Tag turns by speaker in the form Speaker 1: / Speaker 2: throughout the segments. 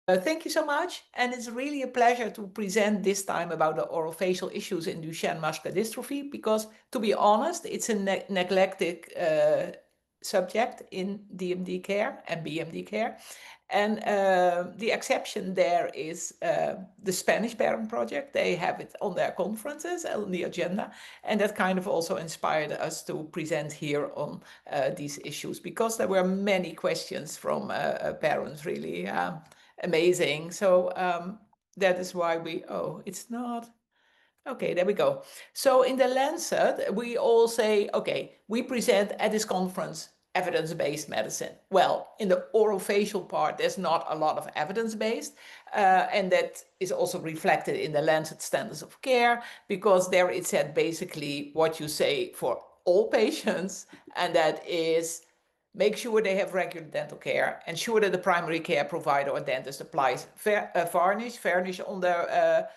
Speaker 1: Thank you so much. And it's really a pleasure to present this time about the orofacial issues in Duchenne muscular dystrophy, because to be honest, it's a neglected subject in DMD care and BMD care. And the exception there is the Spanish Parent Project. They have it on their conferences, on the agenda. And that kind of also inspired us to present here on these issues, because there were many questions from parents, really. Amazing. So that is why it's not. Okay, there we go. So in the Lancet, we all say, okay, we present at this conference evidence-based medicine. Well, in the orofacial part, there's not a lot of evidence-based, and that is also reflected in the Lancet Standards of Care, because there it said basically what you say for all patients, and that is make sure they have regular dental care, ensure that the primary care provider or dentist applies varnish on their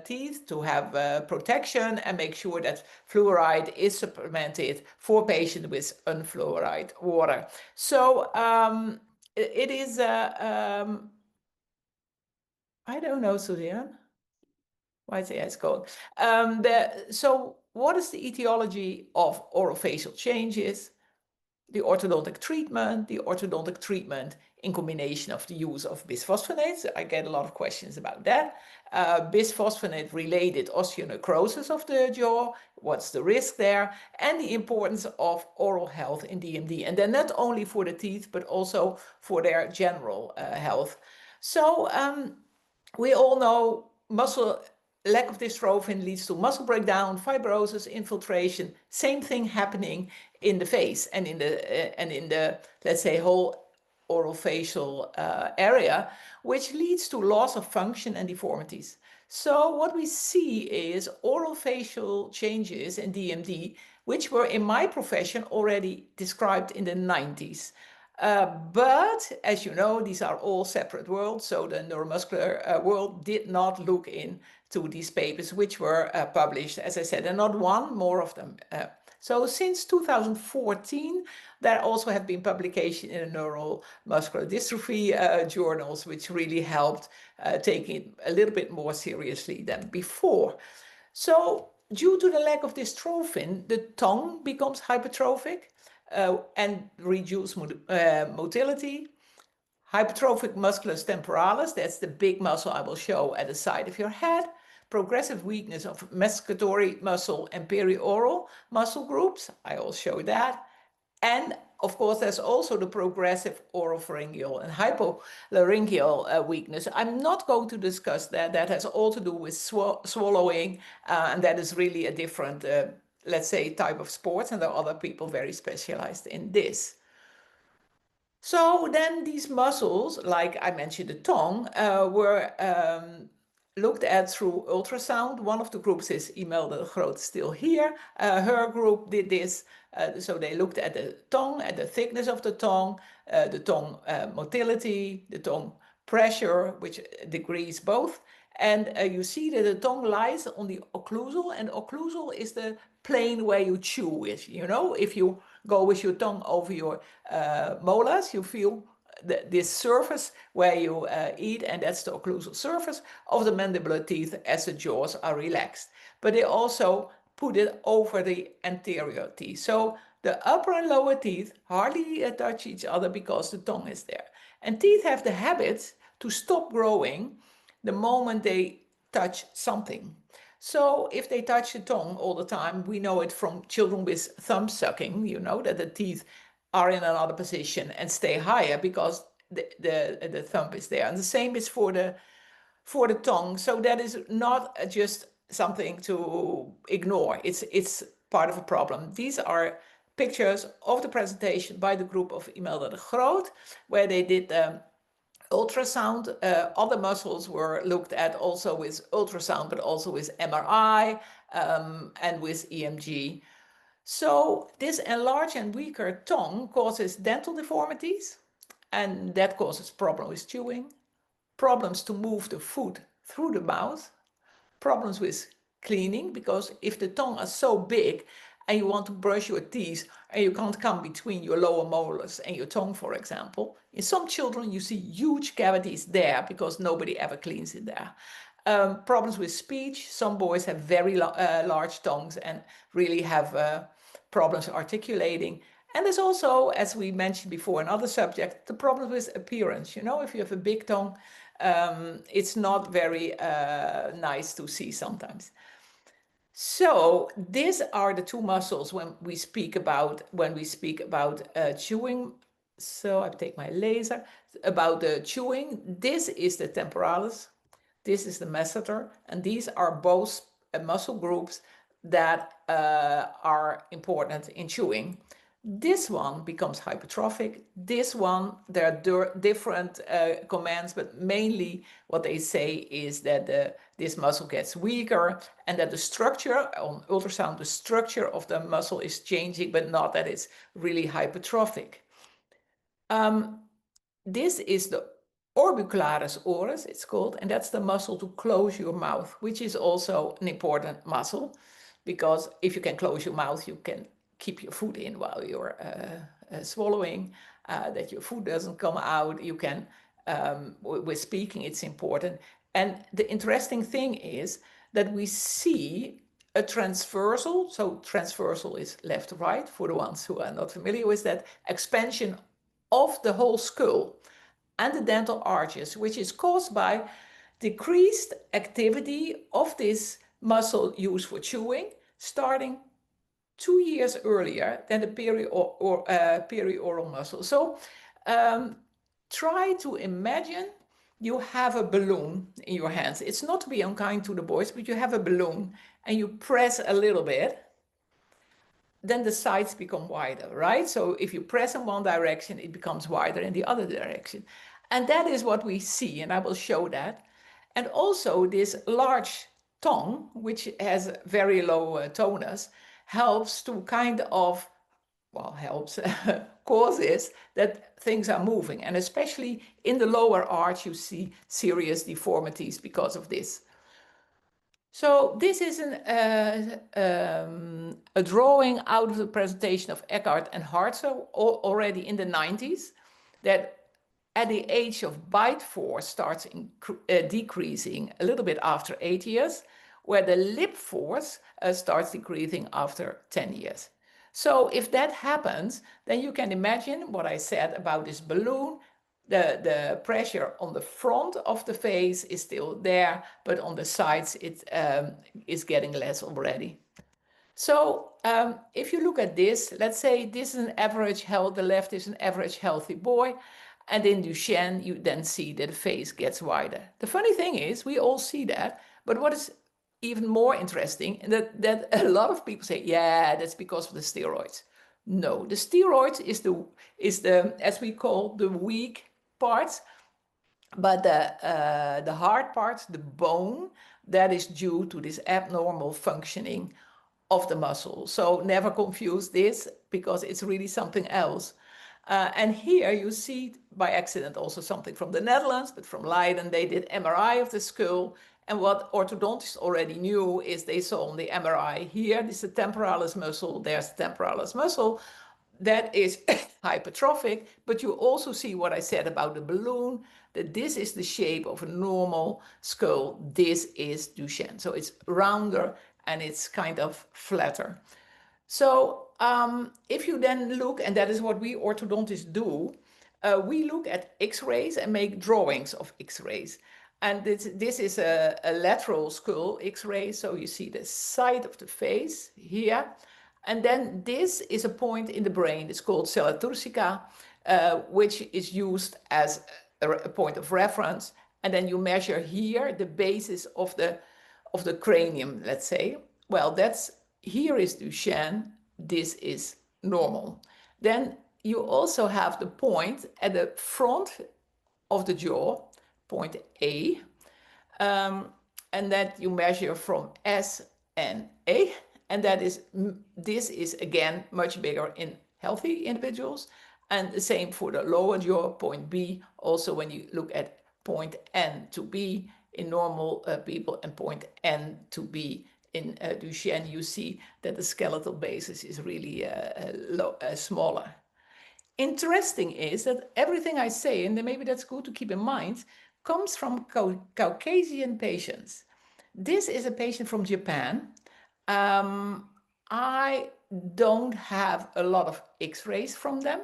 Speaker 1: teeth to have protection, and make sure that fluoride is supplemented for patients with unfluoride water. So it is, I don't know, Suzanne. Why is it called? So what is the etiology of orofacial changes? The orthodontic treatment in combination of the use of bisphosphonates. I get a lot of questions about that. Bisphosphonate related osteonecrosis of the jaw, what's the risk there, and the importance of oral health in DMD. And then not only for the teeth, but also for their general health. So we all know lack of dystrophin leads to muscle breakdown, fibrosis, infiltration. Same thing happening in the face and in the let's say whole orofacial area, which leads to loss of function and deformities. So what we see is orofacial changes in DMD, which were in my profession already described in the 90s. But as you know, these are all separate worlds. So the neuromuscular world did not look into these papers, which were published, as I said, and not one, more of them. So since 2014, there also have been publications in the neuromuscular dystrophy journals, which really helped taking it a little bit more seriously than before. So due to the lack of dystrophin, the tongue becomes hypertrophic and reduce motility. Hypertrophic musculus temporalis, that's the big muscle I will show at the side of your head. Progressive weakness of masticatory muscle and perioral muscle groups, I will show that. And of course, there's also the progressive oropharyngeal and hypolaryngeal weakness. I'm not going to discuss that. That has all to do with swallowing, and that is really a different, let's say, type of sports, and there are other people very specialized in this. So then these muscles, like I mentioned the tongue, were looked at through ultrasound. One of the groups is Imelda de Groot, still here. Her group did this. So they looked at the tongue, at the thickness of the tongue motility, the tongue pressure, which degrees both. And you see that the tongue lies on the occlusal, and occlusal is the plane where you chew with. You know, if you go with your tongue over your molars, you feel this surface where you eat, and that's the occlusal surface of the mandibular teeth as the jaws are relaxed. But they also put it over the anterior teeth. So the upper and lower teeth hardly touch each other because the tongue is there. And teeth have the habit to stop growing the moment they touch something. So if they touch the tongue all the time, we know it from children with thumb sucking, you know, that the teeth are in another position and stay higher because the thumb is there. And the same is for the tongue. So that is not just something to ignore. It's part of a problem. These are pictures of the presentation by the group of Imelda de Groot, where they did ultrasound. Other muscles were looked at also with ultrasound, but also with MRI and with EMG. So this enlarged and weaker tongue causes dental deformities, and that causes problems with chewing, problems to move the food through the mouth, problems with cleaning, because if the tongue is so big and you want to brush your teeth and you can't come between your lower molars and your tongue, for example. In some children, you see huge cavities there because nobody ever cleans it there. Problems with speech. Some boys have very large tongues and really have problems articulating. And there's also, as we mentioned before, another subject, the problem with appearance. You know, if you have a big tongue, it's not very nice to see sometimes. So these are the two muscles when we speak about chewing. So I take my laser about the chewing. This is the temporalis. This is the masseter, and these are both muscle groups that are important in chewing. This one becomes hypertrophic. This one, there are different commands, but mainly what they say is that this muscle gets weaker and that the structure, on ultrasound, the structure of the muscle is changing, but not that it's really hypertrophic. This is the orbicularis oris, it's called, and that's the muscle to close your mouth, which is also an important muscle, because if you can close your mouth, you can keep your food in while you're swallowing, that your food doesn't come out. You can, with speaking, it's important. And the interesting thing is that we see a transversal, so transversal is left to right, for the ones who are not familiar with that, expansion of the whole skull and the dental arches, which is caused by decreased activity of this muscle used for chewing, starting 2 years earlier than the perioral muscle. So try to imagine you have a balloon in your hands. It's not to be unkind to the boys, but you have a balloon and you press a little bit, then the sides become wider, right? So if you press in one direction, it becomes wider in the other direction. And that is what we see, and I will show that. And also this large tongue, which has very low tonus, helps to kind of, well, helps, causes that things are moving. And especially in the lower arch, you see serious deformities because of this. So this is a drawing out of the presentation of Eckhart and Harzer already in the 90s, that at the age of bite force starts decreasing a little bit after 8 years, where the lip force starts decreasing after 10 years. So if that happens, then you can imagine what I said about this balloon. The pressure on the front of the face is still there, but on the sides it is getting less already. So if you look at this, let's say this is an average health, the left is an average healthy boy, and in Duchenne you then see that the face gets wider. The funny thing is, we all see that, but what is even more interesting, that a lot of people say, yeah, that's because of the steroids. No, the steroids is the as we call the weak parts, but the hard parts, the bone, that is due to this abnormal functioning of the muscle. So never confuse this, because it's really something else. And here you see by accident also something from the Netherlands, but from Leiden, they did MRI of the skull. And what orthodontists already knew is they saw on the MRI here, this is the temporalis muscle, there's the temporalis muscle, that is hypertrophic, but you also see what I said about the balloon, that this is the shape of a normal skull. This is Duchenne. So it's rounder and it's kind of flatter. So if you then look, and that is what we orthodontists do, we look at X-rays and make drawings of X-rays. And this is a lateral skull X-ray. So you see the side of the face here. And then this is a point in the brain. It's called sella turcica, which is used as a point of reference. And then you measure here the basis of the cranium, let's say. Well, here is Duchenne. This is normal. Then you also have the point at the front of the jaw, point A, and that you measure from S and A. And this is again much bigger in healthy individuals, and the same for the lower jaw, point B. Also, when you look at point N to B in normal people, and point N to B in Duchenne, you see that the skeletal basis is really smaller. Interesting is that everything I say, and maybe that's good to keep in mind, comes from Caucasian patients. This is a patient from Japan. I don't have a lot of X-rays from them.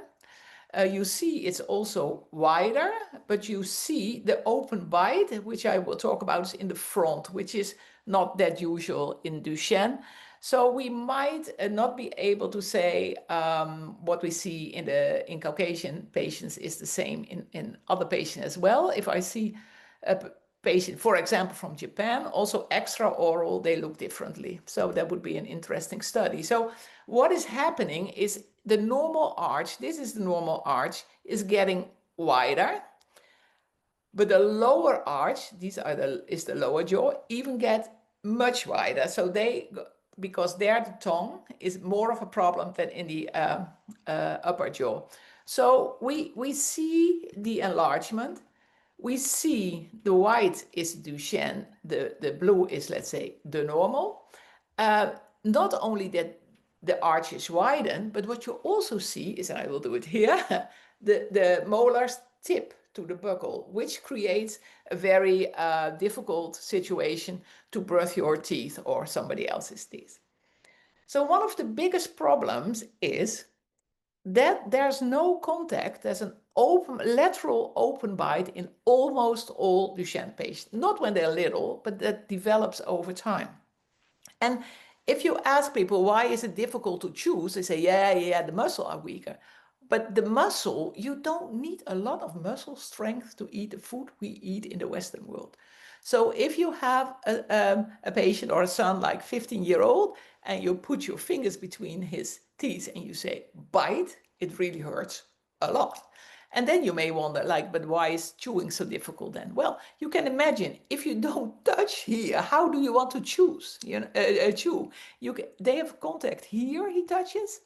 Speaker 1: You see it's also wider, but you see the open bite, which I will talk about in the front, which is not that usual in Duchenne. So we might not be able to say what we see in Caucasian patients is the same in other patients as well. If I see a patient, for example, from Japan, also extraoral, they look differently. So that would be an interesting study. So what is happening is the normal arch, this is the normal arch, is getting wider, but the lower arch, is the lower jaw, even get much wider. So because there the tongue is more of a problem than in the upper jaw. So we see the enlargement. We see the white is Duchenne, the blue is, let's say, the normal. Not only that the arch is widened, but what you also see is, and I will do it here, the molars tip to the buccal, which creates a very difficult situation to brush your teeth or somebody else's teeth. So one of the biggest problems is that there's no contact, there's an lateral open bite in almost all Duchenne patients. Not when they're little, but that develops over time. And if you ask people, why is it difficult to choose? They say, yeah, the muscle are weaker. But the muscle, you don't need a lot of muscle strength to eat the food we eat in the Western world. So if you have a patient or a son like 15-year-old and you put your fingers between his teeth and you say, bite, it really hurts a lot. And then you may wonder, but why is chewing so difficult then? Well, you can imagine if you don't touch here, how do you want to chew? They have contact here, he touches,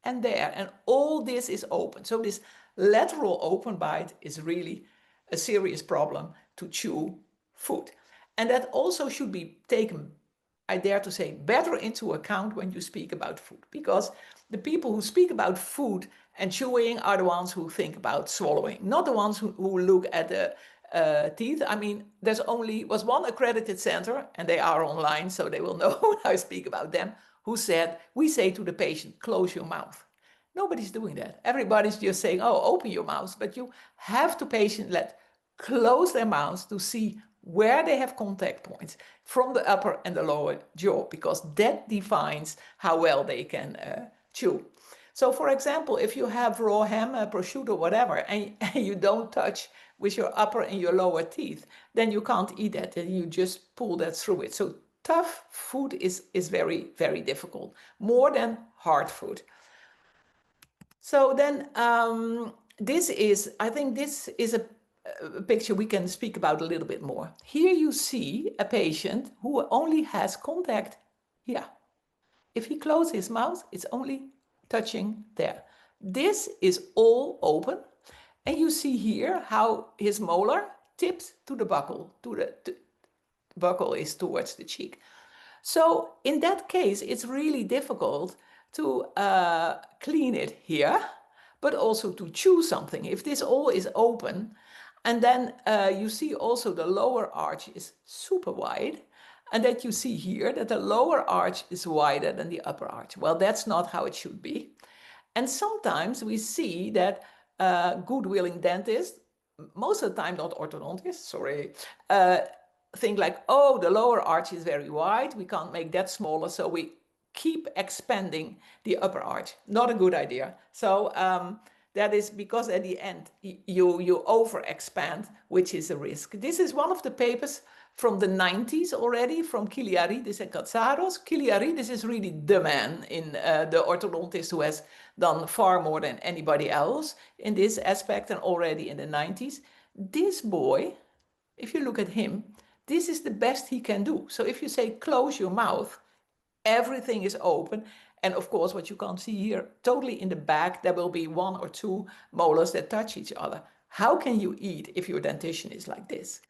Speaker 1: and there, and all this is open. So this lateral open bite is really a serious problem to chew food. And that also should be taken, I dare to say, better into account when you speak about food, because the people who speak about food and chewing are the ones who think about swallowing, not the ones who look at the teeth. I mean, was one accredited center, and they are online, so they will know when I speak about them, who said, we say to the patient, close your mouth. Nobody's doing that. Everybody's just saying, oh, open your mouth, but you have to close their mouths to see where they have contact points from the upper and the lower jaw, because that defines how well they can chew. So for example, if you have raw ham, prosciutto, whatever, and you don't touch with your upper and your lower teeth, then you can't eat that, and you just pull that through it. So tough food is very, very difficult, more than hard food. So then I think this is a picture we can speak about a little bit more. Here you see a patient who only has contact here. If he closes his mouth, it's only touching there. This is all open, and you see here how his molar tips to the buccal. The buccal is towards the cheek. So in that case, it's really difficult to clean it here, but also to chew something. If this all is open, and then you see also the lower arch is super wide, and that you see here that the lower arch is wider than the upper arch. Well, that's not how it should be. And sometimes we see that good-willing dentists, most of the time not orthodontists, sorry, think like, oh, the lower arch is very wide, we can't make that smaller, so we keep expanding the upper arch. Not a good idea. So that is because at the end you over-expand, which is a risk. This is one of the papers from the 90s already, from Kiliaridis and Katsaros. Kiliaridis is really the man in the orthodontist who has done far more than anybody else in this aspect, and already in the 90s. This boy, if you look at him, this is the best he can do. So if you say close your mouth, everything is open. And of course, what you can't see here, totally in the back, there will be 1 or 2 molars that touch each other. How can you eat if your dentition is like this?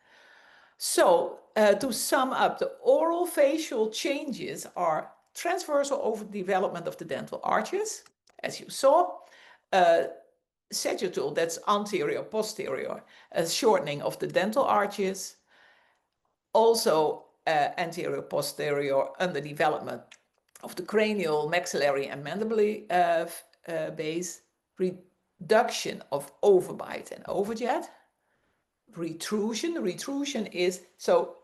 Speaker 1: So to sum up, the orofacial changes are transversal overdevelopment of the dental arches, as you saw, sagittal, that's anterior, posterior, a shortening of the dental arches, also anterior, posterior underdevelopment of the cranial, maxillary, and mandibular base, reduction of overbite and overjet, retrusion. Retrusion is, so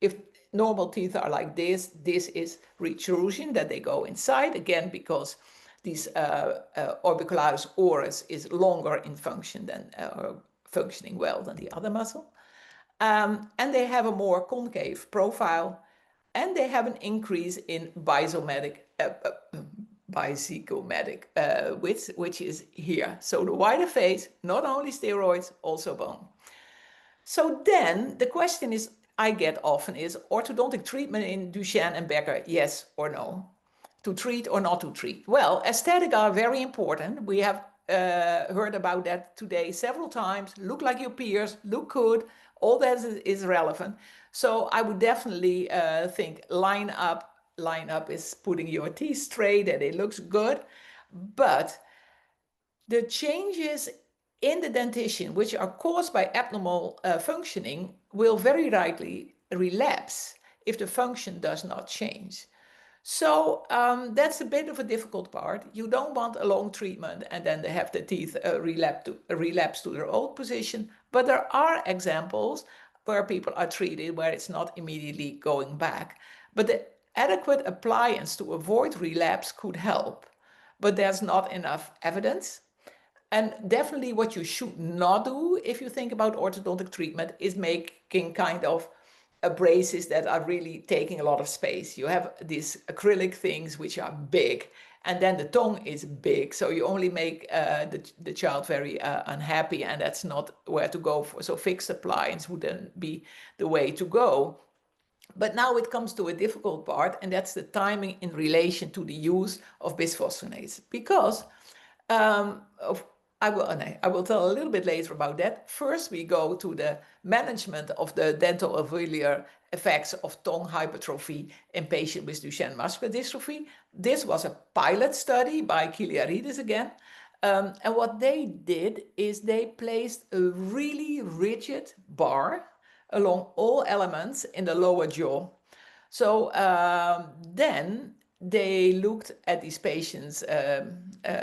Speaker 1: if normal teeth are like this is retrusion, that they go inside, again, because these orbicularis oris is longer in function than functioning well than the other muscle. And they have a more concave profile, and they have an increase in bizygomatic width, which is here. So the wider face, not only steroids, also bone. So then the question is, I get often is, orthodontic treatment in Duchenne and Becker, yes or no? To treat or not to treat? Well, aesthetic are very important. We have heard about that today several times. Look like your peers, look good, all that is relevant. So I would definitely think line up. Line up is putting your teeth straight, that it looks good. But the changes in the dentition, which are caused by abnormal functioning, will very likely relapse if the function does not change. So that's a bit of a difficult part. You don't want a long treatment and then they have the teeth relapse to their old position. But there are examples where people are treated where it's not immediately going back. But the adequate appliance to avoid relapse could help. But there's not enough evidence. And definitely what you should not do if you think about orthodontic treatment is making kind of braces that are really taking a lot of space. You have these acrylic things which are big, and then the tongue is big. So you only make the child very unhappy, and that's not where to go for. So fixed appliance wouldn't be the way to go. But now it comes to a difficult part, and that's the timing in relation to the use of bisphosphonates. Because I will tell a little bit later about that. First, we go to the management of the dental-alveolar effects of tongue hypertrophy in patients with Duchenne muscular dystrophy. This was a pilot study by Kiliaridis again. And what they did is they placed a really rigid bar along all elements in the lower jaw. So then they looked at these patients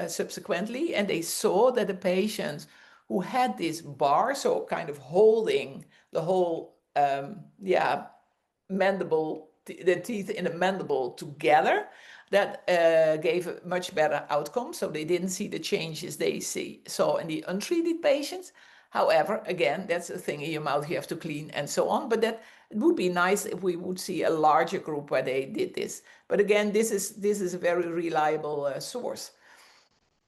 Speaker 1: subsequently, and they saw that the patients who had this bar, so kind of holding the whole mandible, the teeth in the mandible together, that gave a much better outcome. So they didn't see the changes they saw in the untreated patients. However, again, that's a thing in your mouth you have to clean and so on. But that it would be nice if we would see a larger group where they did this. But again, this is a very reliable source.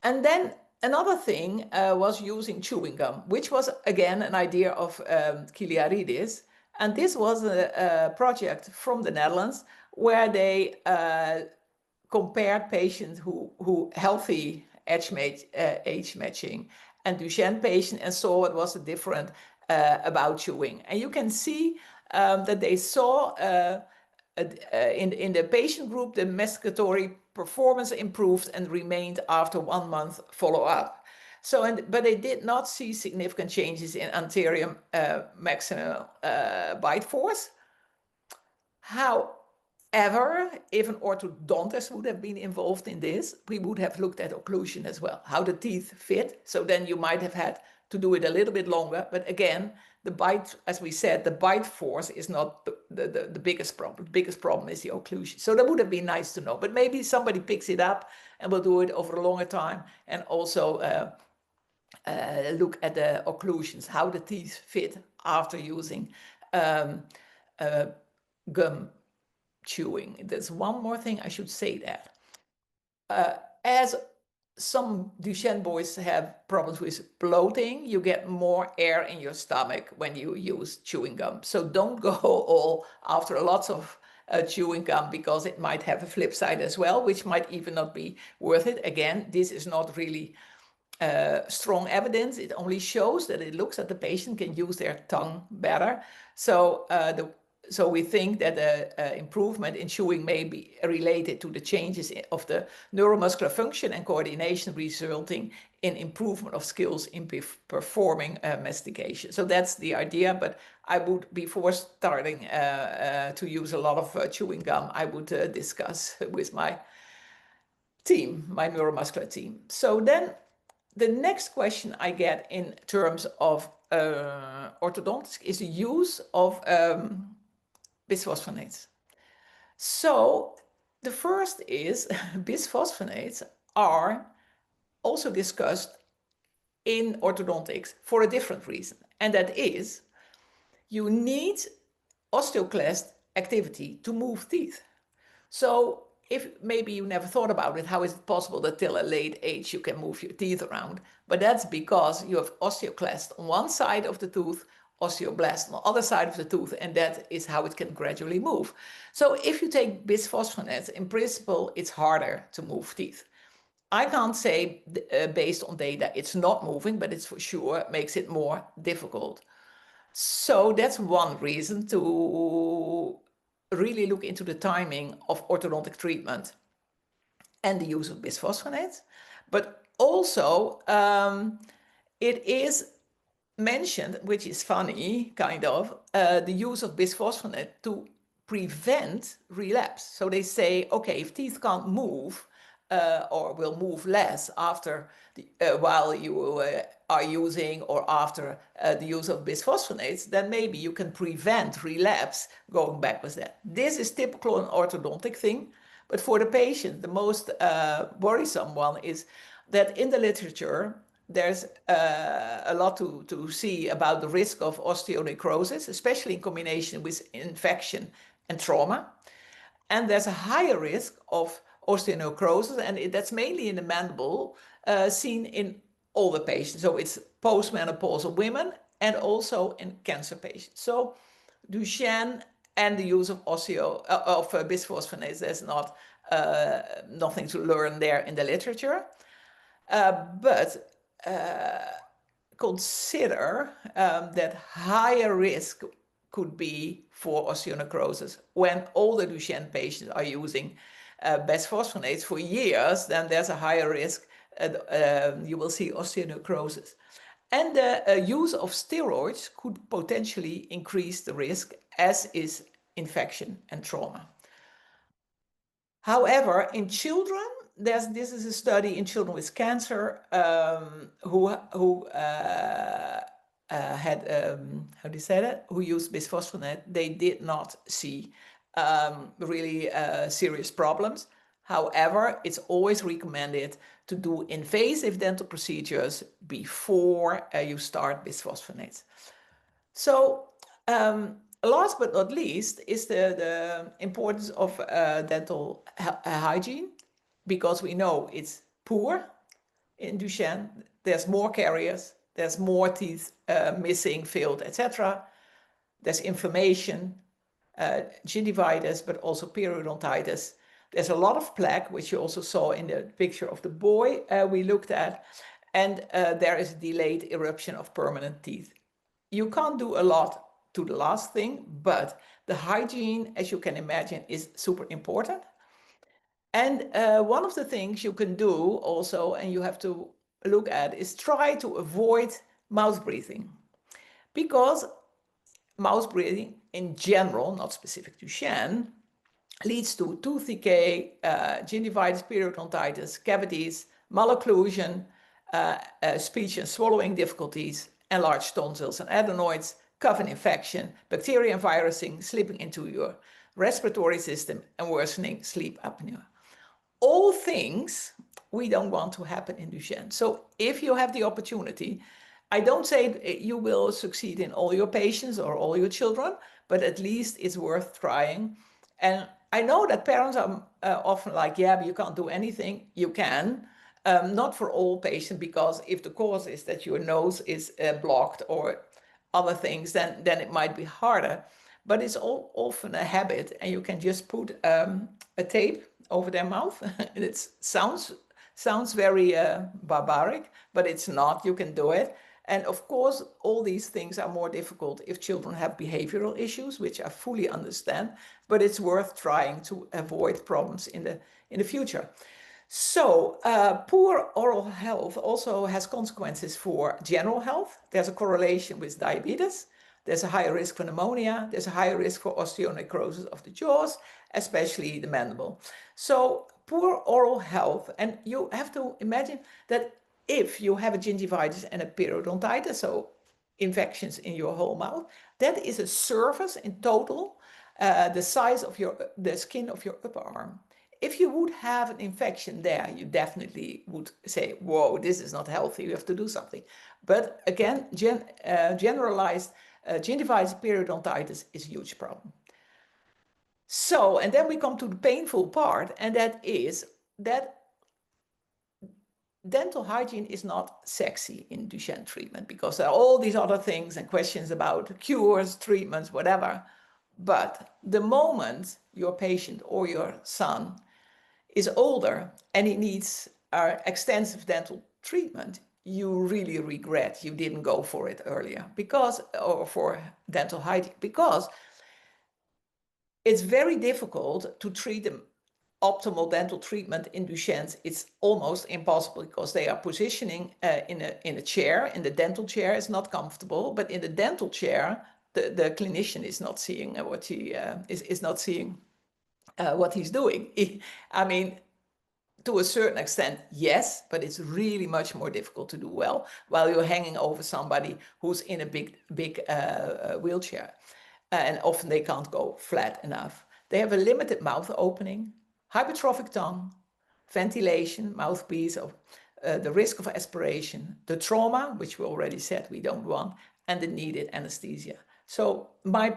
Speaker 1: And then another thing was using chewing gum, which was again an idea of Kiliaridis. And this was a project from the Netherlands where they compared patients who healthy age matching and Duchenne patient, and saw it was a different about chewing. And you can see that they saw in the patient group, the masticatory performance improved and remained after 1 month follow-up. So, but they did not see significant changes in anterior maximal bite force. However, if an orthodontist would have been involved in this, we would have looked at occlusion as well, how the teeth fit. So then you might have had to do it a little bit longer. But again, the bite, as we said, the bite force is not the biggest problem. The biggest problem is the occlusion. So that would have been nice to know. But maybe somebody picks it up and will do it over a longer time, and also look at the occlusions, how the teeth fit after using gum chewing. There's one more thing I should say that. As some Duchenne boys have problems with bloating, you get more air in your stomach when you use chewing gum. So don't go all after lots of chewing gum, because it might have a flip side as well, which might even not be worth it. Again, this is not really strong evidence. It only shows that it looks at the patient can use their tongue better. So so we think that the improvement in chewing may be related to the changes of the neuromuscular function and coordination, resulting in improvement of skills in performing mastication. So that's the idea. But I would, before starting to use a lot of chewing gum, I would discuss with my team, my neuromuscular team. So then the next question I get in terms of orthodontics is the use of bisphosphonates. So the first is bisphosphonates are also discussed in orthodontics for a different reason. And that is you need osteoclast activity to move teeth. So if maybe you never thought about it, how is it possible that till a late age you can move your teeth around? But that's because you have osteoclast on one side of the tooth, osteoblast on the other side of the tooth, and that is how it can gradually move. So if you take bisphosphonates, in principle, it's harder to move teeth. I can't say based on data it's not moving, but it's for sure makes it more difficult. So that's one reason to really look into the timing of orthodontic treatment and the use of bisphosphonates. But also, it is mentioned, which is funny, kind of, the use of bisphosphonate to prevent relapse. So they say, okay, if teeth can't move or will move less after while you are using or after the use of bisphosphonates, then maybe you can prevent relapse going back with that. This is typical an orthodontic thing, but for the patient, the most worrisome one is that in the literature, there's a lot to see about the risk of osteonecrosis, especially in combination with infection and trauma. And there's a higher risk of osteonecrosis, and that's mainly in the mandible, seen in older patients. So it's postmenopausal women and also in cancer patients. So Duchenne and the use of bisphosphonates, there's not nothing to learn there in the literature. But consider that higher risk could be for osteonecrosis when older Duchenne patients are using bisphosphonates for years. Then there's a higher risk you will see osteonecrosis. And the use of steroids could potentially increase the risk, as is infection and trauma. However, in children, this is a study in children with cancer who had how do you say that? Who used bisphosphonate. They did not see really serious problems. However, it's always recommended to do invasive dental procedures before you start bisphosphonates. So last but not least is the importance of dental hygiene, because we know it's poor in Duchenne. There's more caries, there's more teeth missing, failed, etc. There's inflammation, gingivitis, but also periodontitis. There's a lot of plaque, which you also saw in the picture of the boy we looked at, and there is delayed eruption of permanent teeth. You can't do a lot to the last thing, but the hygiene, as you can imagine, is super important. And one of the things you can do also, and you have to look at, is try to avoid mouth breathing, because mouth breathing in general, not specific to Duchenne, leads to tooth decay, gingivitis, periodontitis, cavities, malocclusion, speech and swallowing difficulties, enlarged tonsils and adenoids, cough and infection, bacteria and virusing, slipping into your respiratory system, and worsening sleep apnea. All things we don't want to happen in Duchenne. So if you have the opportunity, I don't say you will succeed in all your patients or all your children, but at least it's worth trying. And I know that parents are often like, yeah, but you can't do anything. You can, not for all patients, because if the cause is that your nose is blocked or other things, then it might be harder. But it's often a habit, and you can just put a tape over their mouth. And it sounds Sounds very barbaric, but it's not. You can do it. And of course, all these things are more difficult if children have behavioral issues, which I fully understand, but it's worth trying to avoid problems in the future. So poor oral health also has consequences for general health. There's a correlation with diabetes. There's a higher risk for pneumonia. There's a higher risk for osteonecrosis of the jaws, especially the mandible. So poor oral health, and you have to imagine that if you have a gingivitis and a periodontitis, so infections in your whole mouth, that is a surface in total, the size of the skin of your upper arm. If you would have an infection there, you definitely would say, whoa, this is not healthy, you have to do something. But again, generalized gingivitis periodontitis is a huge problem. So, and then we come to the painful part, and that is that dental hygiene is not sexy in Duchenne treatment because there are all these other things and questions about cures, treatments, whatever. But the moment your patient or your son is older and he needs extensive dental treatment, you really regret you didn't go for it earlier or for dental hygiene, because it's very difficult to treat them optimal dental treatment in Duchenne's. It's almost impossible because they are positioning in a chair. In the dental chair is not comfortable, but in the dental chair, the clinician is not seeing what he is not seeing what he's doing. I mean, to a certain extent, yes, but it's really much more difficult to do well while you're hanging over somebody who's in a big wheelchair. And often they can't go flat enough. They have a limited mouth opening, hypertrophic tongue, ventilation, mouthpiece, the risk of aspiration, the trauma, which we already said we don't want, and the needed anesthesia. So my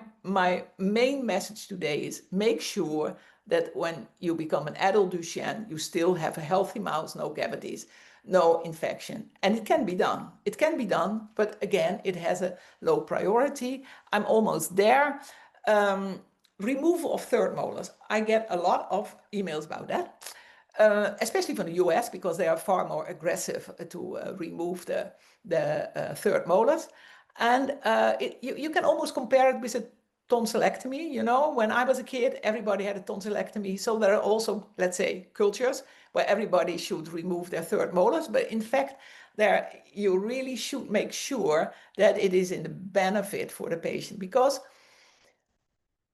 Speaker 1: main message today is make sure that when you become an adult Duchenne, you still have a healthy mouth, no cavities, no infection. And it can be done. It can be done, but again, it has a low priority. I'm almost there. Removal of third molars. I get a lot of emails about that, especially from the US, because they are far more aggressive to remove the third molars. And you can almost compare it with a tonsillectomy. You know, when I was a kid, everybody had a tonsillectomy. So there are also, let's say, cultures where everybody should remove their third molars. But in fact, you really should make sure that it is in the benefit for the patient, because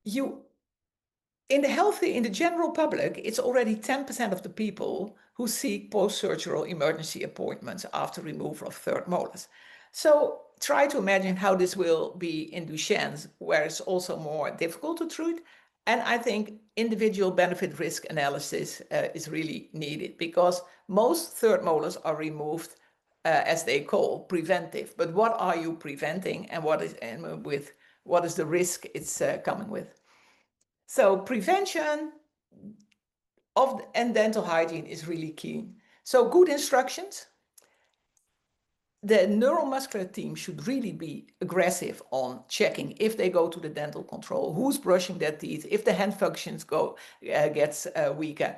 Speaker 1: in the general public, it's already 10% of the people who seek post-surgical emergency appointments after removal of third molars. So try to imagine how this will be in Duchenne's, where it's also more difficult to treat. And I think individual benefit risk analysis is really needed, because most third molars are removed as they call preventive. But what are you preventing, and what is the risk it's coming with? So prevention and dental hygiene is really key. So good instructions. The neuromuscular team should really be aggressive on checking if they go to the dental control, who's brushing their teeth, if the hand functions gets weaker,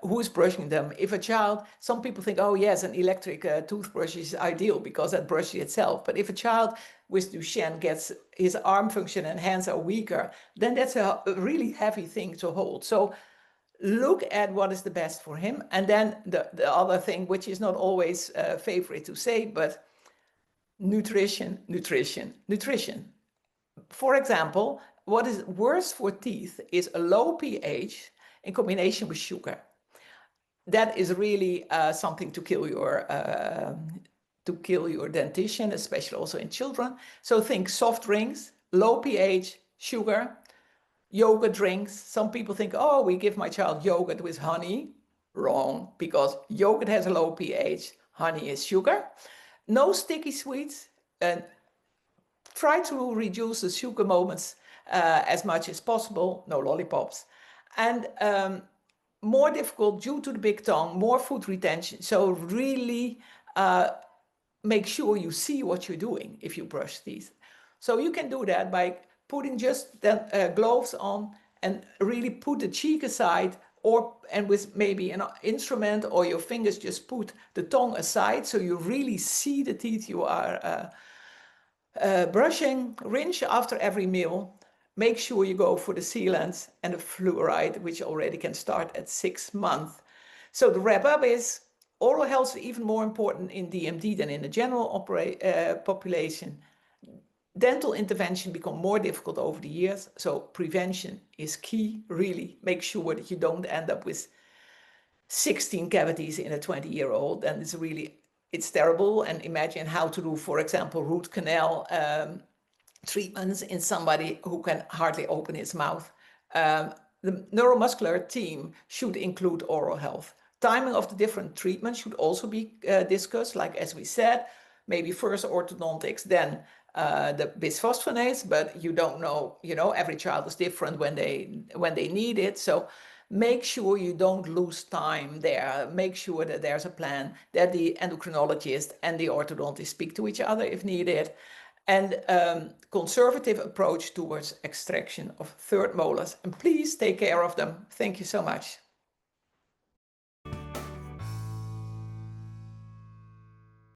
Speaker 1: who's brushing them. If a child, some people think, oh yes, an electric toothbrush is ideal because that brushes itself. But if a child with Duchenne gets his arm function and hands are weaker, then that's a really heavy thing to hold. So look at what is the best for him. And then the other thing, which is not always favorite to say, but nutrition, nutrition, nutrition. For example, what is worse for teeth is a low pH in combination with sugar. That is really something to kill your dentition, especially also in children. So think soft drinks, low pH, sugar, yogurt drinks. Some people think, oh, we give my child yogurt with honey. Wrong, because yogurt has a low pH, honey is sugar. No sticky sweets, and try to reduce the sugar moments as much as possible. No lollipops. And more difficult due to the big tongue, more food retention. So really make sure you see what you're doing if you brush teeth. So you can do that by putting just the gloves on and really put the cheek aside, and with maybe an instrument, or your fingers just put the tongue aside so you really see the teeth you are brushing. Rinse after every meal. Make sure you go for the sealants and the fluoride, which already can start at 6 months. So the wrap up is, oral health is even more important in DMD than in the general population. Dental intervention become more difficult over the years, so prevention is key. Really make sure that you don't end up with 16 cavities in a 20-year-old, and it's terrible. And imagine how to do, for example, root canal treatments in somebody who can hardly open his mouth. The neuromuscular team should include oral health. Timing of the different treatments should also be discussed, like as we said, maybe first orthodontics, then the bisphosphonates, but you don't know, every child is different when they need it. So make sure you don't lose time there. Make sure that there's a plan, that the endocrinologist and the orthodontist speak to each other if needed, and conservative approach towards extraction of third molars. And please take care of them. Thank you so much.